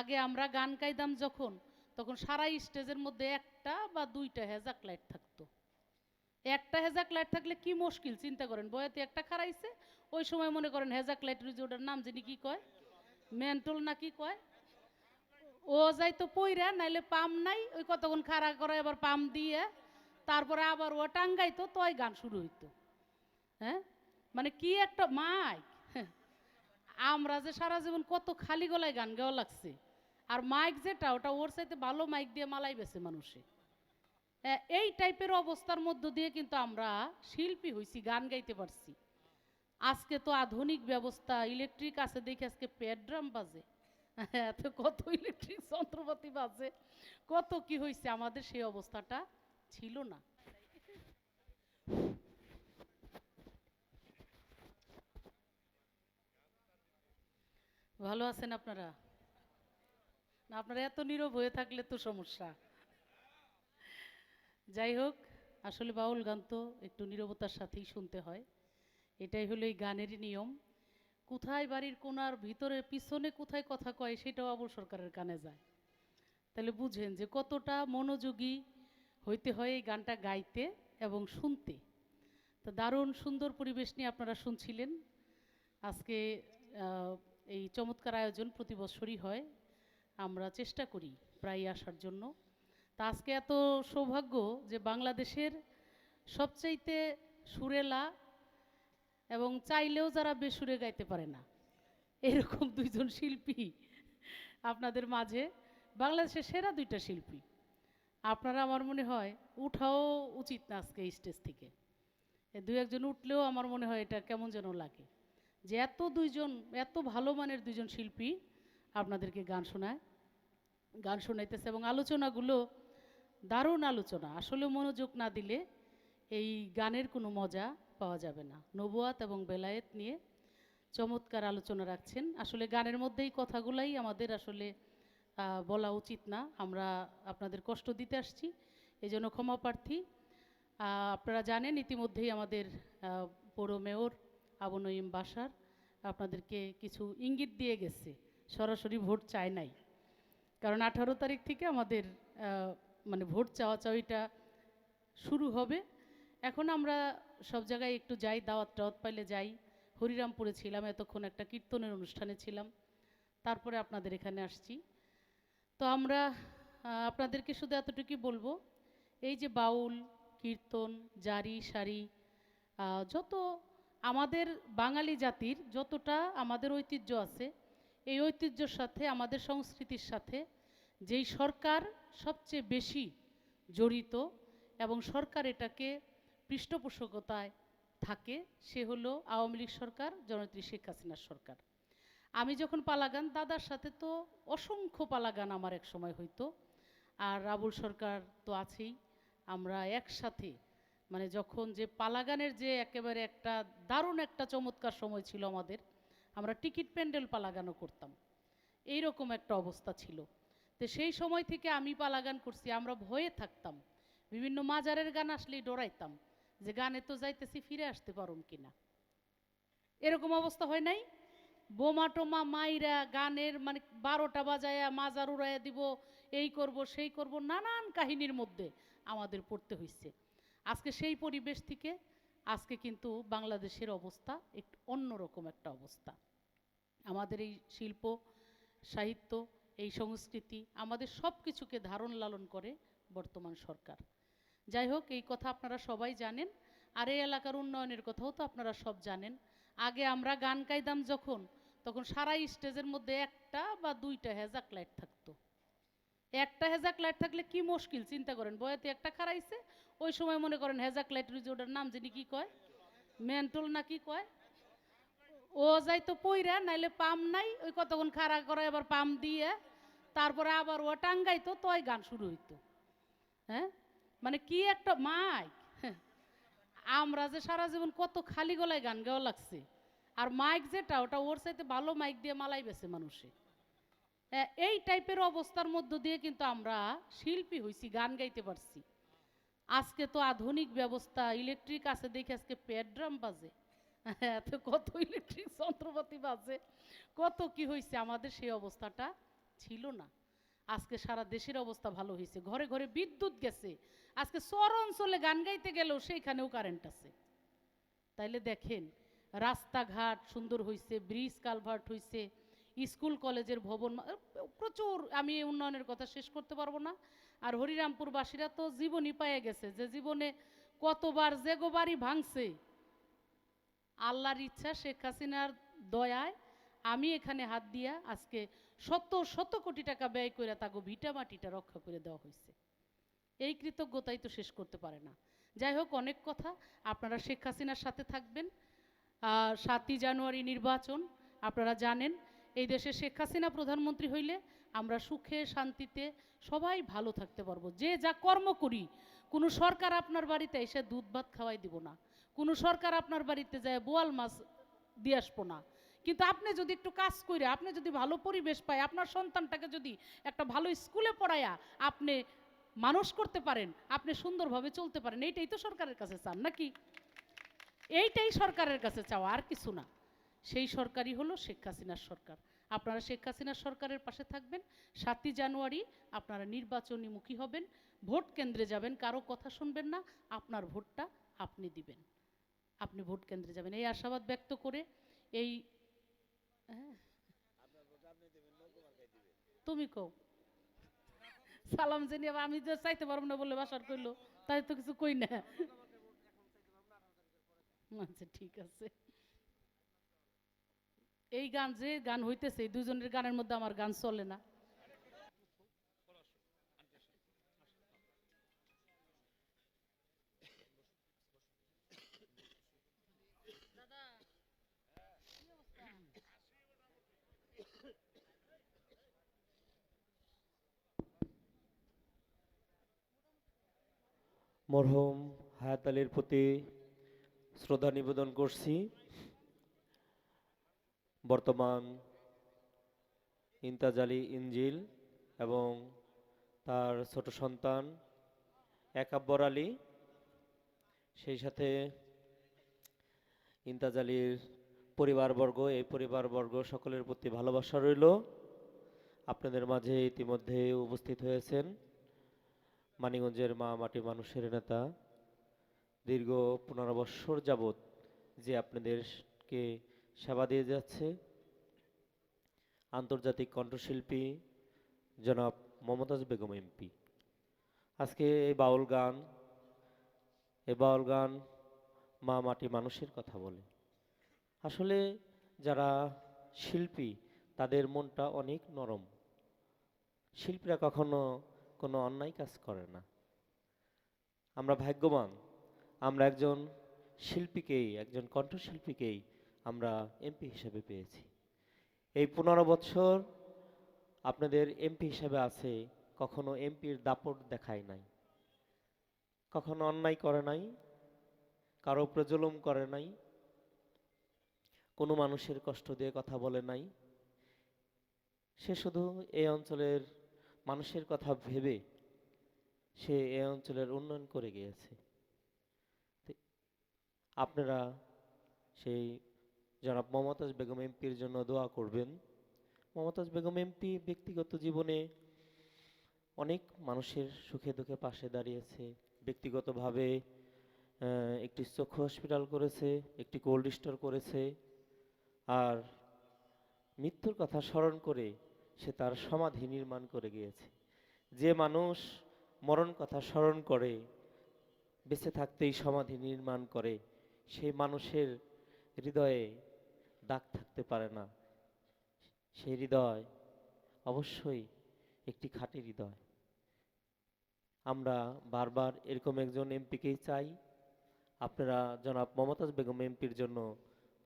আগে আমরা গান গাইতাম যখন, তখন সারা স্টেজের মধ্যে একটা বা দুইটা হেজাক লাইট থাকতো। একটা হেজাক লাইট থাকলে কি মুশকিল চিন্তা করেন, বয়াতে একটা খারাইছে, ওই সময় মনে করেন হেজাক লাইটের যে ওটার নাম যিনি কি কয়, মেন্টল না কি কয়, ও যাইতো পইরা, নাইলে পাম নাই, ওই কতক্ষণ খাড়া করে আবার পাম দিয়ে তারপরে আবার ও টাঙ্গাইতো, তয় গান শুরু হইতো। হ্যাঁ, মানে কি একটা মাইক। আমরা যে সারা জীবন কত খালি গলায় গান গাওয়া লাগছে, আর মাইক যেটা ওটা ওর চাইতে ভালো মাইক দিয়ে মালাই বেছে মানুষে। এই টাইপের অবস্থার মধ্য দিয়ে কিন্তু আমরা শিল্পী হইছি, গান গাইতে পারছি। আজকে তো আধুনিক ব্যবস্থা, ইলেকট্রিক আছে দেখে আজকে প্যাড ড্রাম বাজে। এত কত ইলেকট্রিক যন্ত্রপাতি বাজে, কত কি হয়েছে, আমাদের সেই অবস্থাটা ছিল না। ভালো আছেন আপনারা? না, আপনারা এত নীরব হয়ে থাকলে তো সমস্যা। যাই হোক, আসলে বাউল গান তো একটু নীরবতার সাথেই শুনতে হয়, এটাই হলো এই গানেরই নিয়ম। কোথায় বাড়ির কোনার ভিতরে পিছনে কোথায় কথা কয় সেটাও আবুল সরকারের কানে যায়। তাহলে বুঝেন যে কতটা মনোযোগী হইতে হয় এই গানটা গাইতে এবং শুনতে। তো দারুণ সুন্দর পরিবেশ নিয়ে আপনারা শুনছিলেন। আজকে আহ, এই চমৎকার আয়োজন প্রতি বছরই হয়, আমরা চেষ্টা করি প্রায় আসার জন্য। তা আজকে এত সৌভাগ্য যে বাংলাদেশের সবচাইতে সুরেলা এবং চাইলেও যারা বেসুরে গাইতে পারে না, এরকম দুইজন শিল্পী আপনাদের মাঝে, বাংলাদেশের সেরা দুইটা শিল্পী। আপনারা আমার মনে হয় উঠাও উচিত না আজকে এই স্টেজ থেকে। দুই একজন উঠলেও আমার মনে হয় এটা কেমন যেন লাগে যে এত দুইজন, এত ভালো মানের দুইজন শিল্পী আপনাদেরকে গান শোনায়, গান শোনাইতেছে এবং আলোচনাগুলো দারুণ আলোচনা। আসলে মনোযোগ না দিলে এই গানের কোনো মজা পাওয়া যাবে না। নবুয়াত এবং বেলায়েত নিয়ে চমৎকার আলোচনা রাখছেন। আসলে গানের মধ্যেই কথাগুলাই আমাদের আসলে বলা উচিত না, আমরা আপনাদের কষ্ট দিতে আসছি, এই জন্য ক্ষমা প্রার্থী। আপনারা জানেন ইতিমধ্যেই আমাদের পৌর মেয়র আবু নঈম বাশার আপনাদেরকে কিছু ইঙ্গিত দিয়ে গেছে, সরাসরি ভোট চায় নাই। কারণ 18 তারিখ থেকে আমাদের মানে ভোট চাওয়া চাওয়িটা শুরু হবে। এখন আমরা সব জায়গায় একটু যাই, দাওয়াত টাওয়াত পাইলে যাই। হরিরামপুরে ছিলাম, এতক্ষণ একটা কীর্তনের অনুষ্ঠানে ছিলাম, তারপরে আপনাদের এখানে আসছি। তো আমরা আপনাদেরকে শুধু এতটুকুই বলবো, এই যে বাউল, কীর্তন, জারি সারি, যত আমাদের বাঙালি জাতির যতটা আমাদের ঐতিহ্য আছে, এই ঐতিহ্যর সাথে আমাদের সংস্কৃতির সাথে যেই সরকার সবচেয়ে বেশি জড়িত এবং সরকার এটাকে পৃষ্ঠপোষকতায় থাকে, সে হলো আওয়ামী লীগ সরকার, জননেত্রী শেখ হাসিনার সরকার। আমি যখন পালাগান, দাদার সাথে তো অসংখ্য পালাগান আমার এক সময় হইতো, আর রাবুল সরকার তো আছেই। আমরা একসাথে, মানে যখন যে পালাগানের যে একেবারে একটা দারুণ একটা চমৎকার সময় ছিল আমাদের, আমরা টিকিট প্যান্ডেল পালাগানও করতাম, এইরকম একটা অবস্থা ছিল। তো সেই সময় থেকে আমি পালাগান করছি, আমরা ভয়ে থাকতাম, বিভিন্ন মাজারের গান আসলেই ডরাইতাম যে গানে তো যাইতেছি, ফিরে আসতে পারুম কিনা, এরকম অবস্থা হয় নাই? বোমা টোমা মাইরা গানের মানে 12টা বাজায়া মাজার উড়াইয়া দিব, এই করব সেই করব, নানান কাহিনীর মধ্যে আমাদের পড়তে হয়েছে। আজকে সেই পরিবেশ থেকে আজকে কিন্তু বাংলাদেশের অবস্থা একটু অন্যরকম একটা অবস্থা। আমাদের এই শিল্প, সাহিত্য, এই সংস্কৃতি, আমাদের সব কিছুকে ধারণ লালন করে বর্তমান সরকার। যাই হোক, এই কথা আপনারা সবাই জানেন, আর এই এলাকার উন্নয়নের কথাও তো আপনারা সব জানেন। আগে আমরা গান গাইতাম যখন, তখন সারা স্টেজের মধ্যে একটা বা দুইটা হেজাক লাইট থাকতো। একটা হেজাক লাইট থাকলে কি মুশকিল চিন্তা করেন, বয়াতে একটা খারাইছে, ওই সময় মনে করেন হেজাক লাইটের যে ওটার নাম যিনি কি কয়, মেন্টল না কি কয়, ও যাইতো পইরা, নাইলে পাম নাই, ওই কতক্ষণ খাড়া করে আবার পাম দিয়ে তারপরে আবার ও টাঙ্গাইতো, তয় গান শুরু হইতো। হ্যাঁ, মানে কি একটা মাইক। আমরা যে সারা জীবন কত খালি গলায় গান গাওয়া লাগছে, আর মাইক যেটা ওটা ওর চাইতে ভালো মাইক দিয়ে মালাই বেছে মানুষে। এই টাইপের অবস্থার মধ্য দিয়ে কিন্তু আমরা শিল্পী হইছি, গান গাইতে পারছি। আজকে তো আধুনিক ব্যবস্থা, ইলেকট্রিক আছে দেখে আজকে প্যাড ড্রাম বাজে। তো কত ইলেকট্রিক যন্ত্রপাতি বাজে, কত কি হয়েছে, আমাদের সেই অবস্থাটা ছিল না। আজকে সারা দেশের অবস্থা ভালো হয়েছে, ঘরে ঘরে বিদ্যুৎ গেছে, আজকে শহর অঞ্চলে গান গাইতে গেলেও সেইখানেও কারেন্ট আছে। তাইলে দেখেন, রাস্তাঘাট সুন্দর হয়েছে, ব্রিজ কালভার্ট হয়েছে, স্কুল কলেজের ভবন প্রচুর, আমি এই উন্নয়নের কথা শেষ করতে পারবো না। আর হরিরামপুরবাসীরা তো জীবনই পায়ে গেছে, যে জীবনে কতবার যে গোবারই ভাঙছে, আল্লাহর ইচ্ছা শেখ হাসিনার দয়ায় আমি এখানে হাত দিয়া আজকে শত শত কোটি টাকা ব্যয় করে তাকে ভিটা মাটিটা রক্ষা করে দেওয়া হয়েছে। এই কৃতজ্ঞতাই তো শেষ করতে পারে না। যাই হোক, অনেক কথা, আপনারা শেখ হাসিনার সাথে থাকবেন। 7ই জানুয়ারি নির্বাচন, আপনারা জানেন এই দেশে শেখ হাসিনা প্রধানমন্ত্রী হইলে আমরা সুখে শান্তিতে সবাই ভালো থাকতে পারবো। যে যা কর্ম করি, কোনো সরকার আপনার বাড়িতে এসে দুধ ভাত খাওয়াই দিব না, কোনো সরকার আপনার বাড়িতে যায় বোয়াল মাছ দিয়ে আসবো না। কিন্তু আপনি যদি একটু কাজ করে, আপনি যদি ভালো পরিবেশ পায়, আপনার সন্তানটাকে যদি একটা ভালো স্কুলে পড়ায়া আপনি মানুষ করতে পারেন, আপনি সুন্দরভাবে চলতে পারেন, এইটাই তো সরকারের কাছে চান নাকি? এইটাই সরকারের কাছে চাওয়া, আর কিছু না। সেই সরকারই হলো শেখ হাসিনার সরকার। আপনারা শেখ হাসিনার সরকারের পাশে থাকবেন। 7ই জানুয়ারি আপনারা নির্বাচনীমুখী হবেন, ভোট কেন্দ্রে যাবেন, কারো কথা শুনবেন না, আপনার ভোটটা আপনি দিবেন, আপনি ভোট কেন্দ্রে যাবেন, এই আশাবাদ ব্যক্ত করে এই হ্যাঁ, তুমি কও সালাম জানিয়ে, আমি যে চাইতে পারবো না বলে বাসার কইলো, তাই তো কিছু কই না। আচ্ছা ঠিক আছে। এই গান যে গান হইতেছে, এই দুজনের গানের মধ্যে আমার গান চলে না। মরহুম হায়াত আলীর প্রতি শ্রদ্ধা নিবেদন করছি। বর্তমান ইমতাজ আলী ইনজিল এবং তার ছোট সন্তান একাব্বর আলী, সেই সাথে ইমতাজ আলীর পরিবারবর্গ, এই পরিবারবর্গ সকলের প্রতি ভালোবাসা রইল। আপনাদের মাঝে ইতিমধ্যে উপস্থিত হয়েছেন মানিকগঞ্জের মা মাটি মানুষের নেতা, দীর্ঘ 15 বৎসর যাবৎ যে আপনাদেরকে সেবা দিয়ে যাচ্ছে, আন্তর্জাতিক কণ্ঠশিল্পী জনাব মমতাজ বেগম এমপি। আজকে এই বাউল গান মা মাটি মানুষের কথা বলে। আসলে যারা শিল্পী তাদের মনটা অনেক নরম। শিল্পীরা কখনো কোনো অন্যায় কাজ করে না। আমরা ভাগ্যবান, আমরা একজন শিল্পীকেই, একজন কণ্ঠশিল্পীকেই আমরা এমপি হিসেবে পেয়েছি। এই 15 বছর আপনাদের এমপি হিসেবে আছে, কখনো এমপির দাপট দেখায় নাই, কখনো অন্যায় করে নাই, কারো উপরে জুলুম করে নাই, কোনো মানুষের কষ্ট দিয়ে কথা বলে নাই। সে শুধু এই অঞ্চলের মানুষের কথা ভেবে সে এই অঞ্চলের উন্নয়ন করে গিয়েছে। আপনারা সেই জনাব মমতাজ বেগম এমপির জন্য দোয়া করবেন। মমতাজ বেগম এমপি ব্যক্তিগত জীবনে অনেক মানুষের সুখে দুঃখে পাশে দাঁড়িয়েছে। ব্যক্তিগতভাবে একটি চক্ষু হসপিটাল করেছে, একটি কোল্ড স্টোর করেছে, আর মৃত্যুর কথা স্মরণ করে সে তার সমাধি নির্মাণ করে গিয়েছে। যে মানুষ মরণ কথা স্মরণ করে, বেঁচে থাকতেই সমাধি নির্মাণ করে, সেই মানুষের হৃদয়ে দাগ থাকতে পারে না। সেই হৃদয় অবশ্যই একটি খাঁটি হৃদয়। আমরা বারবার এরকম একজন এমপিকেই চাই। আপনারা জনাব মমতাজ বেগম এমপির জন্য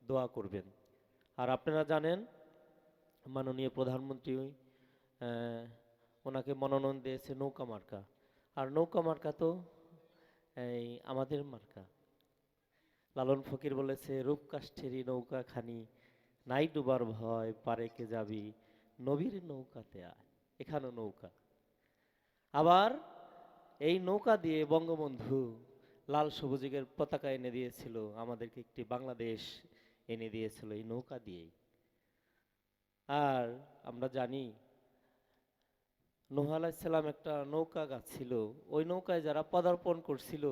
দোয়া করবেন। আর আপনারা জানেন মাননীয় প্রধানমন্ত্রী ওনাকে মনোনয়ন দিয়েছে নৌকা মার্কা। আর নৌকা মার্কা তো এই আমাদের মার্কা। লালন ফকির বলেছে, রূপকাষ্ঠেরই নৌকা খানি, নাই ডুবার ভয়, পারে কে যাবি, নবীর নৌকাতে আয়। এখানেও নৌকা। আবার এই নৌকা দিয়ে বঙ্গবন্ধু লাল সবুজের পতাকা এনে দিয়েছিল, আমাদেরকে একটি বাংলাদেশ এনে দিয়েছিল এই নৌকা দিয়েই। আর আমরা জানি নূহ আলাইহিসসালাম একটা নৌকা গাছ ছিল, ওই নৌকায় যারা পদার্পণ করছিল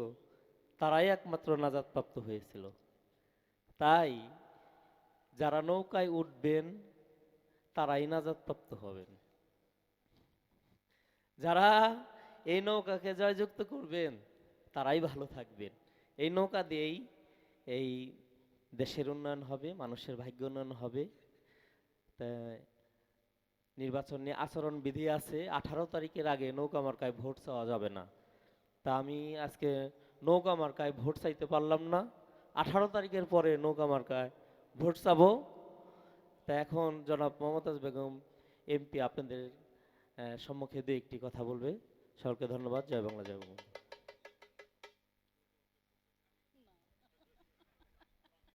তারাই একমাত্র নাজাতপ্রাপ্ত হয়েছিল। তাই যারা নৌকায় উঠবেন তারাই নাজাতপ্রাপ্ত হবেন। যারা এই নৌকাকে জয়যুক্ত করবেন তারাই ভালো থাকবেন। এই নৌকা দিয়েই এই দেশের উন্নয়ন হবে, মানুষের ভাগ্য উন্নয়ন হবে। তা নির্বাচন নিয়ে আচরণ বিধি আছে, 18 তারিখের আগে নৌকা মার্কায় ভোট চাওয়া যাবে না। তা আমি আজকে নৌকা মার্কায় ভোট চাইতে পারলাম না, 18 তারিখের পরে নৌকা মার্কায় ভোট চাবো। তা এখন জনাব মমতাজ বেগম এমপি আপনাদের সম্মুখে দু একটি কথা বলবে। সকলকে ধন্যবাদ। জয় বাংলা, জয় বঙ্গবন্ধু।